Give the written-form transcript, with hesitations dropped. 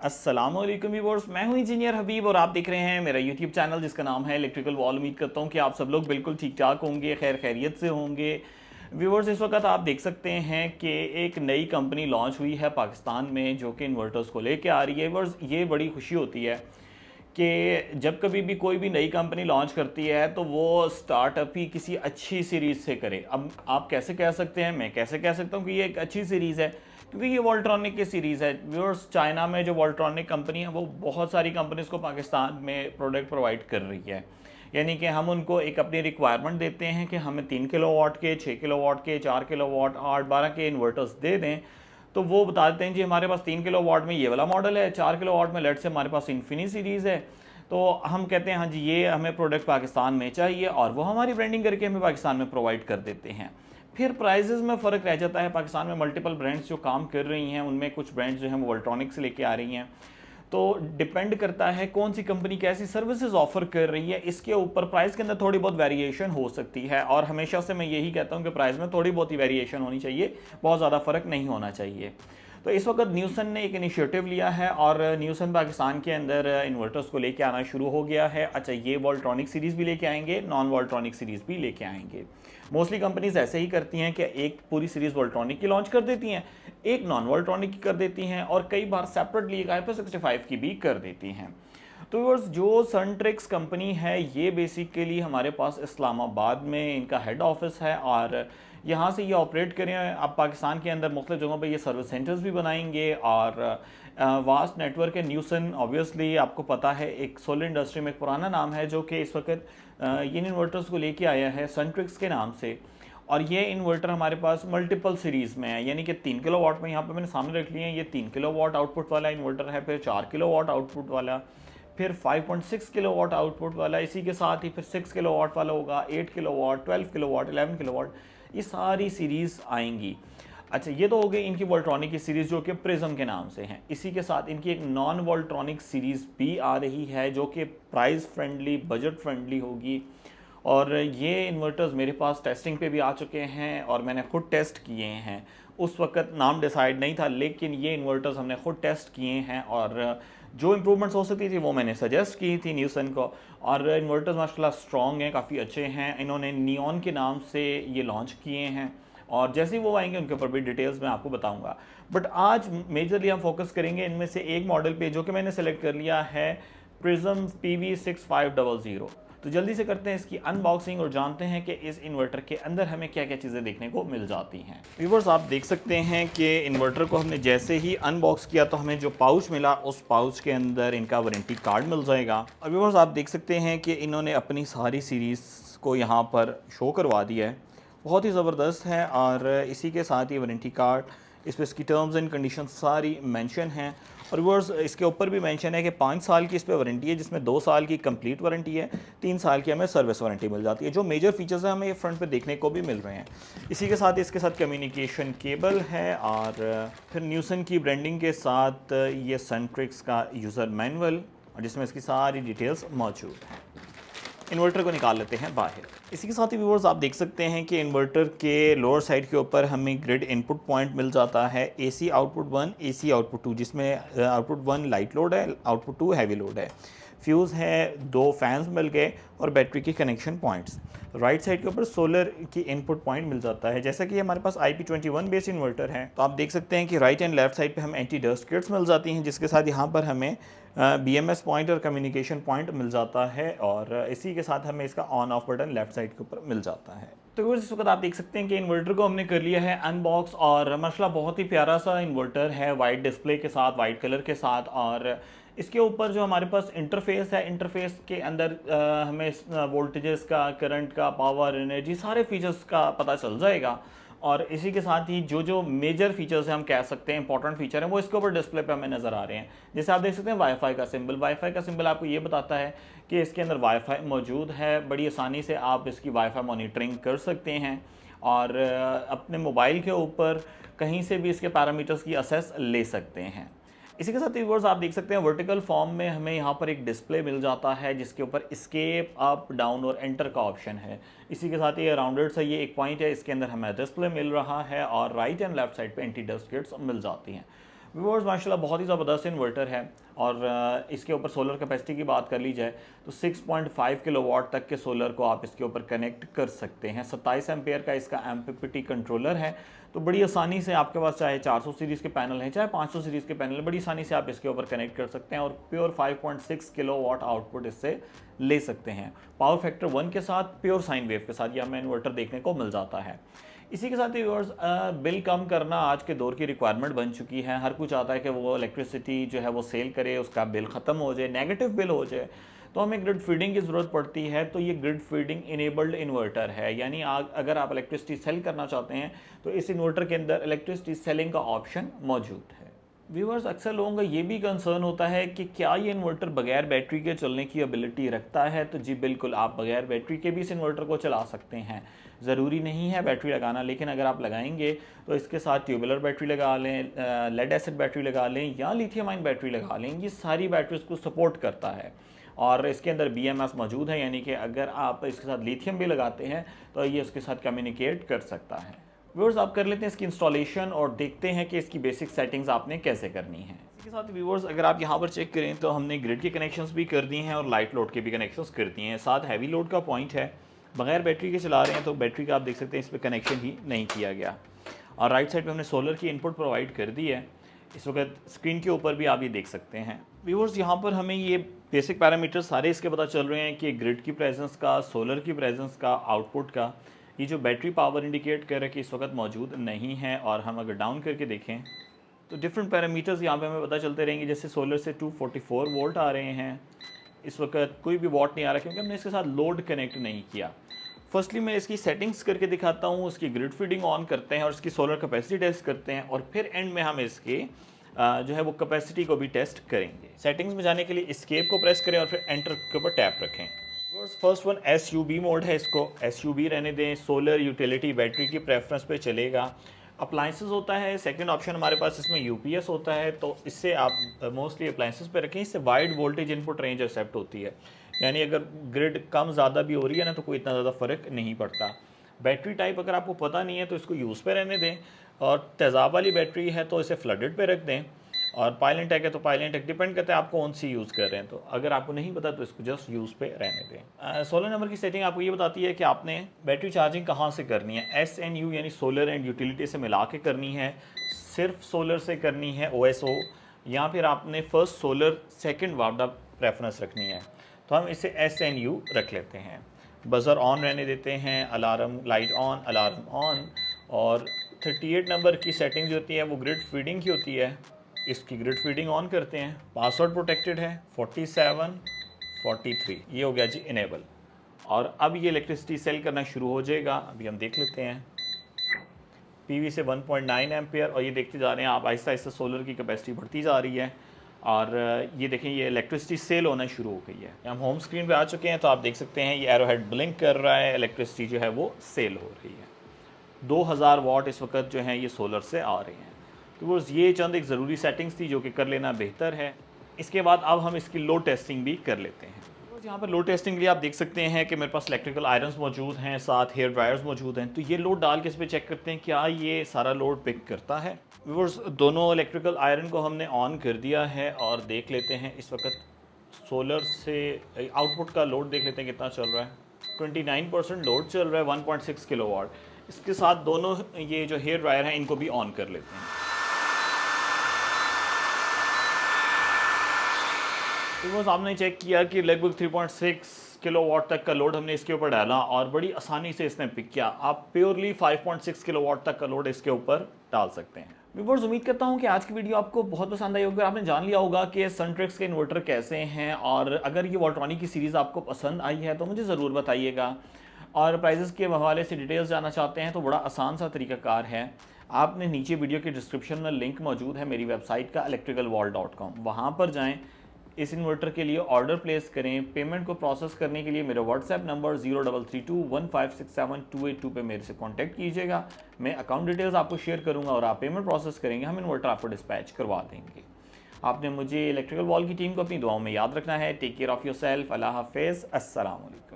अस्सलामुअलैकुम व्यूअर्स, मैं हूं इंजीनियर हबीब और आप देख रहे हैं मेरा यूट्यूब चैनल जिसका नाम है इलेक्ट्रिकल वॉल। उम्मीद करता हूं कि आप सब लोग बिल्कुल ठीक ठाक होंगे, खैर खैरियत से होंगे। व्यूअर्स, इस वक्त आप देख सकते हैं कि एक नई कंपनी लॉन्च हुई है पाकिस्तान में जो कि इन्वर्टर्स को लेके आ रही है। व्यूअर्स, ये बड़ी खुशी होती है कि जब कभी भी कोई भी नई कंपनी लॉन्च करती है तो वो स्टार्टअप ही किसी अच्छी सीरीज़ से करे। अब आप कैसे कह सकते हैं, मैं कैसे कह सकता हूँ कि ये एक अच्छी सीरीज़ है, क्योंकि ये वॉल्ट्रॉनिक की सीरीज़ है। व्यूअर्स, चाइना में जो वॉल्ट्रॉनिक कंपनी है वो बहुत सारी कंपनीज़ को पाकिस्तान में प्रोडक्ट प्रोवाइड कर रही है। यानी कि हम उनको एक अपनी रिक्वायरमेंट देते हैं कि हमें 3 किलोवाट के, 6 किलोवाट के, 4 किलोवाट, 8 12 के इन्वर्टर्स दे दें। तो वो बता देते हैं जी हमारे पास 3 किलोवाट में ये वाला मॉडल है, 4 किलोवाट में लेट से हमारे पास इन्फिनी सीरीज़ है। तो हम कहते हैं हाँ जी ये हमें प्रोडक्ट पाकिस्तान में चाहिए, और वो हमारी ब्रांडिंग करके हमें पाकिस्तान में प्रोवाइड कर देते हैं। फिर प्राइजेज़ में फ़र्क रह जाता है। पाकिस्तान में मल्टीपल ब्रांड्स जो काम कर रही हैं उनमें कुछ ब्रांड्स जो हैं वो वोल्ट्रॉनिक से लेके आ रही हैं। तो डिपेंड करता है कौन सी कंपनी कैसी सर्विसेज ऑफर कर रही है, इसके ऊपर प्राइस के अंदर थोड़ी बहुत वेरिएशन हो सकती है। और हमेशा से मैं यही कहता हूँ कि प्राइस में थोड़ी बहुत ही वेरिएशन होनी चाहिए, बहुत ज़्यादा फ़र्क नहीं होना चाहिए। तो इस वक्त न्यूसन ने एक इनिशिएटिव लिया है और न्यूसन पाकिस्तान के अंदर इन्वर्टर्स को लेके आना शुरू हो गया है। अच्छा, ये वोल्ट्रॉनिक सीरीज़ भी लेके आएंगे, नॉन वोल्ट्रॉनिक सीरीज़ भी लेके आएंगे। मोस्टली कंपनीज ऐसे ही करती हैं कि एक पूरी सीरीज़ वोल्ट्रॉनिक की लॉन्च कर देती हैं, एक नॉन वोल्ट्रॉनिक की कर देती हैं, और कई बार सेपरेटली एक IP65 की भी कर देती हैं। तो व्यूअर्स, जो सनट्रिक्स कंपनी है ये बेसिकली हमारे पास इस्लामाबाद में इनका हेड ऑफिस है, और यहाँ से ये ऑपरेट करें। अब पाकिस्तान के अंदर मुख्तलिफ जगहों पर ये सर्विस सेंटर्स भी बनाएंगे, और वास्ट नेटवर्क है। न्यूसन ऑब्वियसली आपको पता है एक सोलर इंडस्ट्री में एक पुराना नाम है जो कि इस वक्त इन इन्वर्टर्स को लेके आया है सनट्रिक्स के नाम से। और ये इन्वर्टर हमारे पास मल्टीपल सीरीज़ में है, यानी कि 3 किलोवाट में यहाँ पे मैंने सामने रख लिया है। ये 3 किलोवाट आउटपुट वाला इन्वर्टर है, फिर 4 किलोवाट आउटपुट वाला, फिर 5.6 किलोवाट आउटपुट वाला, इसी के साथ ही फिर 6 किलोवाट वाला होगा, 8 किलोवाट, 12 किलोवाट, 11 किलोवाट, ये सारी सीरीज़ आएंगी। अच्छा, ये तो हो गई इनकी वोल्ट्रॉनिक की सीरीज़ जो कि प्रिज्म के नाम से हैं। इसी के साथ इनकी एक नॉन वोल्ट्रॉनिक सीरीज़ भी आ रही है जो कि प्राइस फ्रेंडली, बजट फ्रेंडली होगी। और ये इन्वर्टर्स मेरे पास टेस्टिंग पे भी आ चुके हैं और मैंने खुद टेस्ट किए हैं। उस वक्त नाम डिसाइड नहीं था, लेकिन ये इन्वर्टर्स हमने खुद टेस्ट किए हैं, और जो इम्प्रूवमेंट्स हो सकती थी वो मैंने सजेस्ट की थी न्यूसन को। और इन्वर्टर्स माशाल्लाह स्ट्रॉन्ग हैं, काफ़ी अच्छे हैं। इन्होंने नियॉन के नाम से ये लॉन्च किए हैं, और जैसे ही वो आएंगे उनके ऊपर भी डिटेल्स मैं आपको बताऊंगा। बट आज मेजरली हम फोकस करेंगे इनमें से एक मॉडल पे जो कि मैंने सेलेक्ट कर लिया है, प्रिज्म PV6500। तो जल्दी से करते हैं इसकी अनबॉक्सिंग और जानते हैं कि इस इन्वर्टर के अंदर हमें क्या क्या चीज़ें देखने को मिल जाती हैं। व्यूअर्स, आप देख सकते हैं कि इन्वर्टर को हमने जैसे ही अनबॉक्स किया तो हमें जो पाउच मिला उस पाउच के अंदर इनका वारंटी कार्ड मिल जाएगा। और व्यूअर्स, आप देख सकते हैं कि इन्होंने अपनी सारी सीरीज़ को यहाँ पर शो करवा दिया है, बहुत ही ज़बरदस्त है। और इसी के साथ ही वारंटी कार्ड, इस पर इसकी टर्म्स एंड कंडीशन सारी मेंशन हैं। और व्यूअर्स, इसके ऊपर भी मेंशन है कि 5 साल की इस पर वारंटी है, जिसमें 2 साल की कंप्लीट वारंटी है, 3 साल की हमें सर्विस वारंटी मिल जाती है। जो मेजर फीचर्स हैं हमें ये फ्रंट पे देखने को भी मिल रहे हैं। इसी के साथ इसके साथ कम्युनिकेशन केबल है, और फिर न्यूसन की ब्रांडिंग के साथ ये सनट्रिक्स का यूज़र मैनुअल, और जिसमें इसकी सारी डिटेल्स मौजूद हैं। इन्वर्टर को निकाल लेते हैं बाहर। इसी के साथ ही व्यूअर्स, आप देख सकते हैं कि इन्वर्टर के लोअर साइड के ऊपर हमें ग्रिड इनपुट पॉइंट मिल जाता है, AC आउटपुट 1, AC आउटपुट 2, जिसमें आउटपुट 1 लाइट लोड है, आउटपुट 2 हैवी लोड है। फ्यूज़ है, 2 फैंस मिल गए, और बैटरी के कनेक्शन पॉइंट्स। राइट साइड के ऊपर सोलर की इनपुट पॉइंट मिल जाता है। जैसा कि हमारे पास IP21 बेस्ड इन्वर्टर है, तो आप देख सकते हैं कि राइट एंड लेफ्ट साइड पे हमें एंटी डस्ट किट्स मिल जाती हैं, जिसके साथ यहाँ पर हमें BMS पॉइंट और कम्युनिकेशन पॉइंट मिल जाता है, और इसी के साथ हमें इसका on off button left side के ऊपर मिल जाता है। तो इस वक्त आप देख सकते हैं कि इन्वर्टर को हमने कर लिया है अनबॉक्स, और माशाल्लाह बहुत ही प्यारा सा इन्वर्टर है, वाइट डिस्प्ले के साथ, वाइट कलर के साथ। और इसके ऊपर जो हमारे पास इंटरफेस है, इंटरफेस के अंदर हमें वोल्टेजेस का, करंट का, पावर, एनर्जी, सारे फीचर्स का पता चल जाएगा। और इसी के साथ ही जो जो मेजर फीचर्स हैं, हम कह सकते हैं इंपॉर्टेंट फीचर हैं, वो इसके ऊपर डिस्प्ले पे हमें नज़र आ रहे हैं। जैसे आप देख सकते हैं वाईफाई का सिंबल, वाईफाई का सिंबल आपको ये बताता है कि इसके अंदर वाईफाई मौजूद है। बड़ी आसानी से आप इसकी वाईफाई मॉनिटरिंग कर सकते हैं, और अपने मोबाइल के ऊपर कहीं से भी इसके पैरामीटर्स की असेस ले सकते हैं। इसी के साथ व्यूअर्स, आप देख सकते हैं वर्टिकल फॉर्म में हमें यहाँ पर एक डिस्प्ले मिल जाता है, जिसके ऊपर एस्केप, अप, डाउन और एंटर का ऑप्शन है। इसी के साथ ये राउंडेड सा ये एक पॉइंट है, इसके अंदर हमें डिस्प्ले मिल रहा है, और राइट एंड लेफ्ट साइड पे एंटी डस्ट किट्स मिल जाती हैं। व्यूअर्स माशाल्लाह बहुत ही ज़बरदस्त इन्वर्टर है और इसके ऊपर सोलर कैपेसिटी की बात कर ली जाए तो 6.5 किलोवाट तक के सोलर को आप इसके ऊपर कनेक्ट कर सकते हैं। 27 एम्पेयर का इसका एमपीपीटी कंट्रोलर है, तो बड़ी आसानी से आपके पास चाहे 400 सीरीज़ के पैनल हैं चाहे 500 सीरीज़ के पैनल, बड़ी आसानी से आप इसके ऊपर कनेक्ट कर सकते हैं और प्योर 5.6 किलोवाट आउटपुट इससे ले सकते हैं। पावर फैक्टर 1 के साथ, प्योर साइन वेव के साथ यह हमें इन्वर्टर देखने को मिल जाता है। इसी के साथ ही व्यूअर्स बिल कम करना आज के दौर की रिक्वायरमेंट बन चुकी है। हर कोई चाहता है कि वो इलेक्ट्रिसिटी जो है वो सेल करे, उसका बिल ख़त्म हो जाए, नेगेटिव बिल हो जाए, तो हमें ग्रिड फीडिंग की ज़रूरत पड़ती है। तो ये ग्रिड फीडिंग इनेबल्ड इन्वर्टर है, यानी अगर आप इलेक्ट्रिसिटी सेल करना चाहते हैं तो इस इन्वर्टर के अंदर इलेक्ट्रिसिटी सेलिंग का ऑप्शन मौजूद है। व्यूअर्स अक्सर लोगों का ये भी कंसर्न होता है कि क्या ये इन्वर्टर बगैर बैटरी के चलने की एबिलिटी रखता है। तो जी बिल्कुल, आप बगैर बैटरी के भी इस इन्वर्टर को चला सकते हैं। ज़रूरी नहीं है बैटरी लगाना, लेकिन अगर आप लगाएंगे तो इसके साथ ट्यूबुलर बैटरी लगा लें, लेड एसिड बैटरी लगा लें या लिथियम आयन बैटरी लगा लें, ये सारी बैटरीज को सपोर्ट करता है। और इसके अंदर BMS मौजूद है, यानी कि अगर आप इसके साथ लिथियम भी लगाते हैं तो ये उसके साथ कम्युनिकेट कर सकता है। व्यूअर्स आप कर लेते हैं इसकी इंस्टॉलेशन और देखते हैं कि इसकी बेसिक सेटिंग्स आपने कैसे करनी है। इसी के साथ व्यूअर्स अगर आप यहाँ पर चेक करें तो हमने ग्रिड के कनेक्शंस भी कर दिए हैं और लाइट लोड के भी कनेक्शंस कर दिए हैं। साथ हैवी लोड का पॉइंट है, बगैर बैटरी के चला रहे हैं तो बैटरी का आप देख सकते हैं इस पर कनेक्शन ही नहीं किया गया। और राइट साइड पर हमने सोलर की इनपुट प्रोवाइड कर दी है। इस वक्त स्क्रीन के ऊपर भी आप ये देख सकते हैं। व्यूअर्स यहाँ पर हमें ये बेसिक पैरामीटर सारे इसके पता चल रहे हैं कि ग्रिड की प्रेजेंस का, सोलर की प्रेजेंस का, आउटपुट का। ये जो बैटरी पावर इंडिकेट कर रहा है कि इस वक्त मौजूद नहीं है, और हम अगर डाउन करके देखें तो डिफरेंट पैरामीटर्स यहाँ पे हमें पता चलते रहेंगे। जैसे सोलर से 244 वोल्ट आ रहे हैं, इस वक्त कोई भी वॉट नहीं आ रहा क्योंकि हमने इसके साथ लोड कनेक्ट नहीं किया। फर्स्टली मैं इसकी सेटिंग्स करके दिखाता हूँ, उसकी ग्रिड फीडिंग ऑन करते हैं और इसकी सोलर कैपेसिटी टेस्ट करते हैं, और फिर एंड में हम इसके जो है वो कैपेसिटी को भी टेस्ट करेंगे। सेटिंग्स में जाने के लिए एस्केप को प्रेस करें और फिर एंटर के ऊपर टैप रखें। फर्स्ट वन SUB मोड है, इसको SUB रहने दें। सोलर यूटिलिटी बैटरी की प्रेफरेंस पे चलेगा। अप्लाइंसेस होता है सेकंड ऑप्शन हमारे पास, इसमें UPS होता है, तो इससे आप मोस्टली अप्लाइंसेस पे रखें। इससे wide voltage input range accept होती है, यानी अगर ग्रिड कम ज़्यादा भी हो रही है ना तो कोई इतना ज़्यादा फ़र्क नहीं पड़ता। बैटरी टाइप अगर आपको पता नहीं है तो इसको यूज़ पे रहने दें, और तेज़ाब वाली बैटरी है तो इसे फ्लडेड पे रख दें, और पायलेंट टैग है तो पायलेंट टैग, डिपेंड करता है आप कौन सी यूज़ कर रहे हैं। तो अगर आपको नहीं पता तो इसको जस्ट यूज़ पे रहने दें। सोलर नंबर की सेटिंग आपको ये बताती है कि आपने बैटरी चार्जिंग कहाँ से करनी है। SNU यानी सोलर एंड यूटिलिटी से मिला के करनी है, सिर्फ सोलर से करनी है OSO, या फिर आपने first solar second Wardha preference रखनी है। तो हम इसे SNU रख लेते हैं। बज़र ऑन रहने देते हैं, alarm light on, alarm on. और 38 नंबर की सेटिंग जो होती है वो ग्रिड फीडिंग की होती है, इसकी ग्रिड फीडिंग ऑन करते हैं। पासवर्ड प्रोटेक्टेड है 4743, ये हो गया जी इनेबल। और अब ये इलेक्ट्रिसिटी सेल करना शुरू हो जाएगा। अभी हम देख लेते हैं PV से 1.9 एम्पियर, और ये देखते जा रहे हैं आप आहिस्ता आहिस्ता सोलर की कैपेसिटी बढ़ती जा रही है। और ये देखें ये इलेक्ट्रिसिटी सेल होना शुरू हो गई है। हम होम स्क्रीन पे आ चुके हैं, तो आप देख सकते हैं ये एरो हेड ब्लिंक कर रहा है, इलेक्ट्रिसिटी जो है वो सेल हो रही है। 2000 वाट इस वक्त जो है ये सोलर से आ रहे हैं। तो बस ये चंद एक ज़रूरी सेटिंग्स थी जो कि कर लेना बेहतर है। इसके बाद अब हम इसकी लोड टेस्टिंग भी कर लेते हैं। तो यहाँ पर लोड टेस्टिंग के लिए आप देख सकते हैं कि मेरे पास इलेक्ट्रिकल आयरन्स मौजूद हैं, साथ हेयर ड्रायर्स मौजूद हैं। तो ये लोड डाल के इस पर चेक करते हैं क्या ये सारा लोड पिक करता है। व्यूअर्स दोनों इलेक्ट्रिकल आयरन को हमने ऑन कर दिया है और देख लेते हैं इस वक्त सोलर से आउटपुट का लोड देख लेते हैं कितना चल रहा है। 29% लोड चल रहा है, 1.6 किलोवाट। इसके साथ दोनों ये जो हेयर ड्रायर हैं इनको भी ऑन कर लेते हैं। तो बस आपने चेक किया कि लगभग 3.6 किलोवाट तक का लोड हमने इसके ऊपर डाला और बड़ी आसानी से इसने पिक किया। आप प्योरली 5.6 किलोवाट तक का लोड इसके ऊपर डाल सकते हैं। व्यूअर्स उम्मीद करता हूं कि आज की वीडियो आपको बहुत पसंद आई होगी। आपने जान लिया होगा कि सनट्रिक्स के इन्वर्टर कैसे हैं, और अगर ये वॉल्ट्रॉनिक की सीरीज़ आपको पसंद आई है तो मुझे ज़रूर बताइएगा। और प्राइजेस के हवाले से डिटेल्स जानना चाहते हैं तो बड़ा आसान सा तरीकाकार है। आपने नीचे वीडियो के डिस्क्रिप्शन में लिंक मौजूद है मेरी वेबसाइट का electricalwall.com, वहाँ पर जाएँ, इस इन्वर्टर के लिए ऑर्डर प्लेस करें। पेमेंट को प्रोसेस करने के लिए मेरा व्हाट्सएप नंबर 0332156728 पे मेरे से कांटेक्ट कीजिएगा। मैं अकाउंट डिटेल्स आपको शेयर करूंगा और आप पेमेंट प्रोसेस करेंगे, हम इन्वर्टर आपको डिस्पैच करवा देंगे। आपने मुझे इलेक्ट्रिकल वॉल की टीम को अपनी दुआओं में याद रखना है। Take care of yourself. अल्लाह हाफिज़। अस्सलाम वालेकुम।